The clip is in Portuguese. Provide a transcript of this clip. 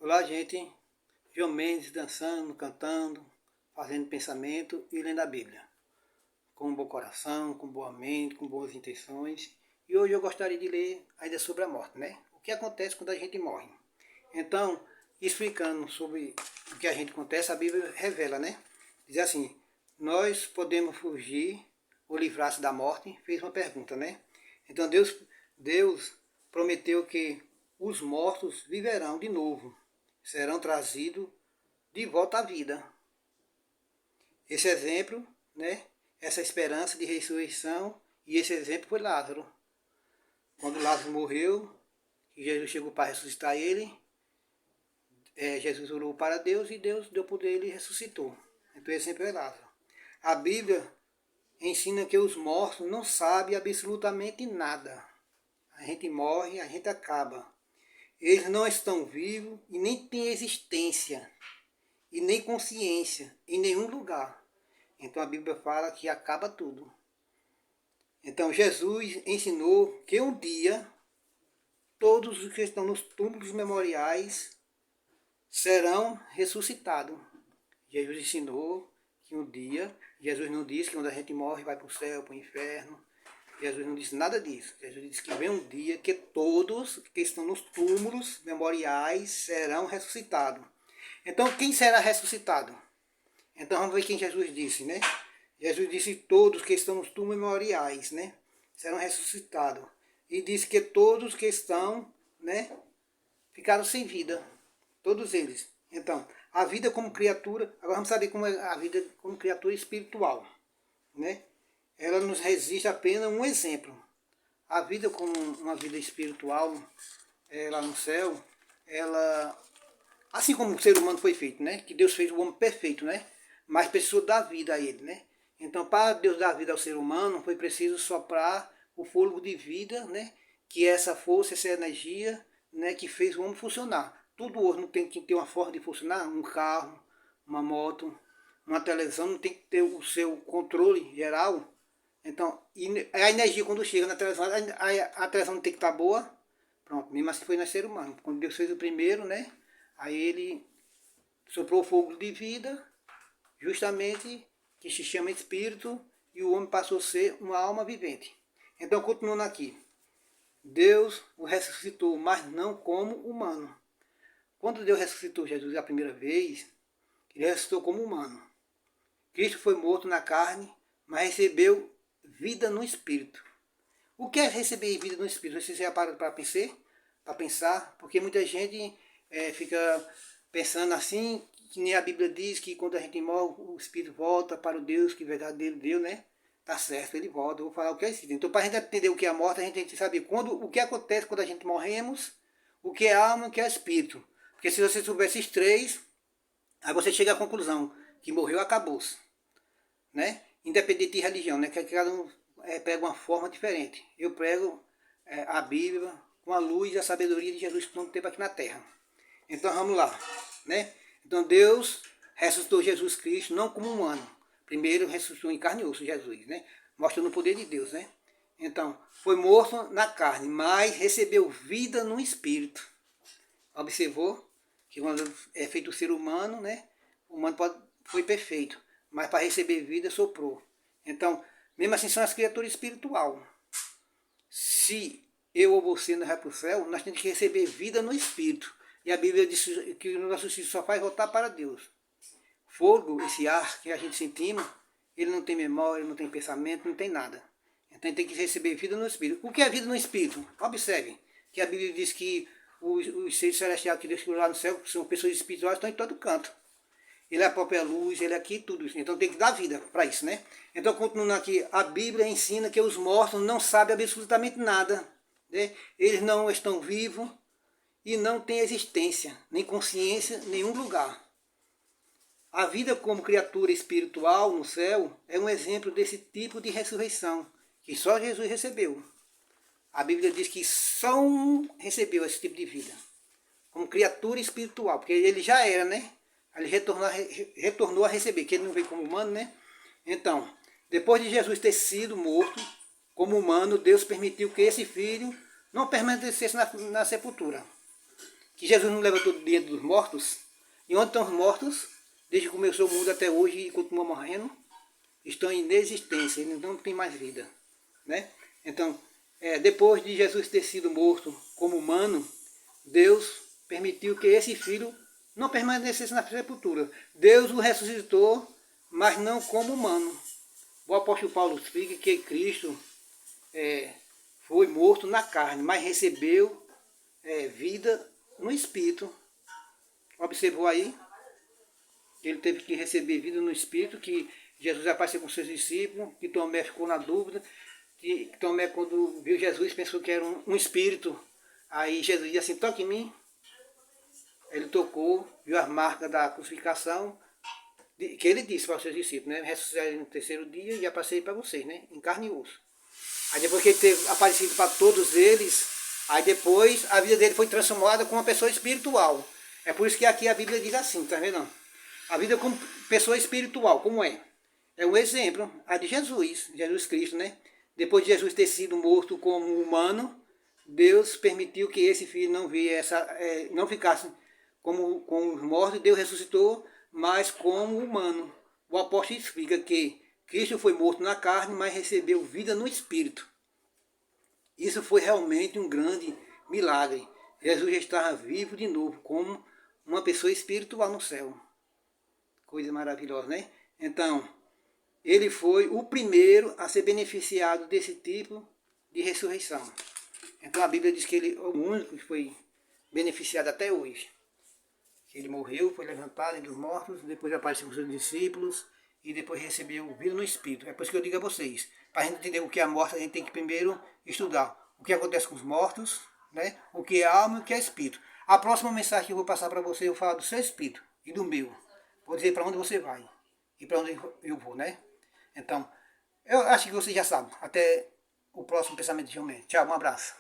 Olá, gente. João Mendes dançando, cantando, fazendo pensamento e lendo a Bíblia. Com um bom coração, com boa mente, com boas intenções. E hoje eu gostaria de ler ainda sobre a morte, né? O que acontece quando a gente morre. Então, explicando sobre o que a gente acontece, a Bíblia revela, né? Diz assim, nós podemos fugir ou livrar-se da morte? Fez uma pergunta, né? Então Deus prometeu que os mortos viverão de novo, serão trazidos de volta à vida. Esse exemplo, né? Essa esperança de ressurreição, e esse exemplo foi Lázaro. Quando Lázaro morreu, e Jesus chegou para ressuscitar ele, Jesus orou para Deus e Deus deu poder e ele ressuscitou. Então esse exemplo é Lázaro. A Bíblia ensina que os mortos não sabem absolutamente nada. A gente morre, a gente acaba. Eles não estão vivos e nem têm existência e nem consciência em nenhum lugar. Então a Bíblia fala que acaba tudo. Então Jesus ensinou que um dia todos os que estão nos túmulos memoriais serão ressuscitados. Jesus ensinou que um dia, Jesus não disse que quando a gente morre vai para o céu, para o inferno. Jesus não disse nada disso. Jesus disse que vem um dia que todos que estão nos túmulos memoriais serão ressuscitados. Então quem será ressuscitado? Então vamos ver quem Jesus disse, né? Jesus disse todos que estão nos túmulos memoriais, né? Serão ressuscitados. E disse que todos que estão, né? Ficaram sem vida. Todos eles. Então, a vida como criatura, agora vamos saber como é a vida como criatura espiritual, né? Ela nos resiste apenas um exemplo. A vida como uma vida espiritual, lá no céu, ela, assim como o ser humano foi feito, né? Que Deus fez o homem perfeito, né? Mas precisou dar vida a ele, né? Então, para Deus dar vida ao ser humano, foi preciso soprar o fôlego de vida, né? Que é essa força, essa energia, né? Que fez o homem funcionar. Tudo hoje não tem que ter uma forma de funcionar. Um carro, uma moto, uma televisão não tem que ter o seu controle geral. Então, a energia quando chega na televisão, a televisão não tem que estar boa. Pronto, mesmo assim foi no ser humano. Quando Deus fez o primeiro, né? Aí ele soprou o fogo de vida, justamente, que se chama espírito, e o homem passou a ser uma alma vivente. Então, continuando aqui. Deus o ressuscitou, mas não como humano. Quando Deus ressuscitou Jesus a primeira vez, ele ressuscitou como humano. Cristo foi morto na carne, mas recebeu vida no espírito. O que é receber vida no espírito? Você já parou para pensar? Porque muita gente fica pensando assim, que nem a Bíblia diz que quando a gente morre, o espírito volta para o Deus que verdadeiro Deus, né? Tá certo, ele volta. Eu vou falar o que é isso. Então, para a gente entender o que é a morte, a gente tem que saber o que acontece quando a gente morremos, o que é alma e o que é espírito. Porque se você souber esses três, aí você chega à conclusão que morreu, acabou-se, né? Independente de religião, né? Que cada um prega uma forma diferente. Eu prego a Bíblia com a luz e a sabedoria de Jesus que não teve aqui na Terra. Então vamos lá, né? Então Deus ressuscitou Jesus Cristo não como humano. Primeiro ressuscitou em carne e osso Jesus, né? Mostrando o poder de Deus, né? Então, foi morto na carne, mas recebeu vida no espírito. Observou que quando é feito o ser humano, né? O humano foi perfeito, mas para receber vida soprou. Então, mesmo assim são as criaturas espirituais. Se eu ou você não vai para o céu, nós temos que receber vida no espírito. E a Bíblia diz que o nosso espírito só faz voltar para Deus. Fogo, esse ar que a gente sentimos, ele não tem memória, não tem pensamento, não tem nada. Então ele tem que receber vida no espírito. O que é vida no espírito? Observe que a Bíblia diz que os seres celestiais que Deus criou lá no céu, que são pessoas espirituais, estão em todo canto. Ele é a própria luz, ele é aqui, tudo isso. Então tem que dar vida para isso, né? Então, continuando aqui, a Bíblia ensina que os mortos não sabem absolutamente nada, né? Eles não estão vivos e não têm existência, nem consciência, em nenhum lugar. A vida como criatura espiritual no céu é um exemplo desse tipo de ressurreição, que só Jesus recebeu. A Bíblia diz que só um recebeu esse tipo de vida, como criatura espiritual, porque ele já era, né? Ele retornou a receber, que ele não veio como humano, né? Então, depois de Jesus ter sido morto como humano, Deus permitiu que esse filho não permanecesse na sepultura. que Jesus não levantou do dia dos mortos. E onde estão os mortos? Desde que começou o mundo até hoje e continua morrendo, estão em inexistência, eles não têm mais vida. Né? Então, depois de Jesus ter sido morto como humano, Deus permitiu que esse filho não permanecesse na sepultura. Deus o ressuscitou, mas não como humano. O apóstolo Paulo explica que Cristo foi morto na carne, mas recebeu vida no Espírito. Observou aí? Ele teve que receber vida no Espírito, que Jesus apareceu com seus discípulos, que Tomé ficou na dúvida, que Tomé, quando viu Jesus, pensou que era um espírito. Aí Jesus disse assim, toque em mim. Ele tocou, viu as marcas da crucificação, que ele disse para os seus discípulos, né? Ressuscitarei no terceiro dia e aparecerei para vocês, né? Em carne e osso. Aí depois que ele teve aparecido para todos eles, aí depois a vida dele foi transformada com uma pessoa espiritual. É por isso que aqui a Bíblia diz assim, tá vendo? A vida como pessoa espiritual, como é? É um exemplo, a de Jesus, Jesus Cristo, né? Depois de Jesus ter sido morto como humano, Deus permitiu que esse filho não ficasse como os mortos, Deus ressuscitou, mas como humano. O apóstolo explica que Cristo foi morto na carne, mas recebeu vida no Espírito. Isso foi realmente um grande milagre. Jesus estava vivo de novo, como uma pessoa espiritual no céu. Coisa maravilhosa, né? Então, ele foi o primeiro a ser beneficiado desse tipo de ressurreição. Então a Bíblia diz que ele é o único que foi beneficiado até hoje. Ele morreu, foi levantado entre os mortos, depois apareceu com seus discípulos e depois recebeu vida no Espírito. É por isso que eu digo a vocês, para a gente entender o que é a morte, a gente tem que primeiro estudar o que acontece com os mortos, né? O que é alma e o que é espírito. A próxima mensagem que eu vou passar para você, eu falo do seu espírito e do meu. Vou dizer para onde você vai e para onde eu vou, né? Então, eu acho que você já sabe. Até o próximo pensamento de João. Tchau, um abraço.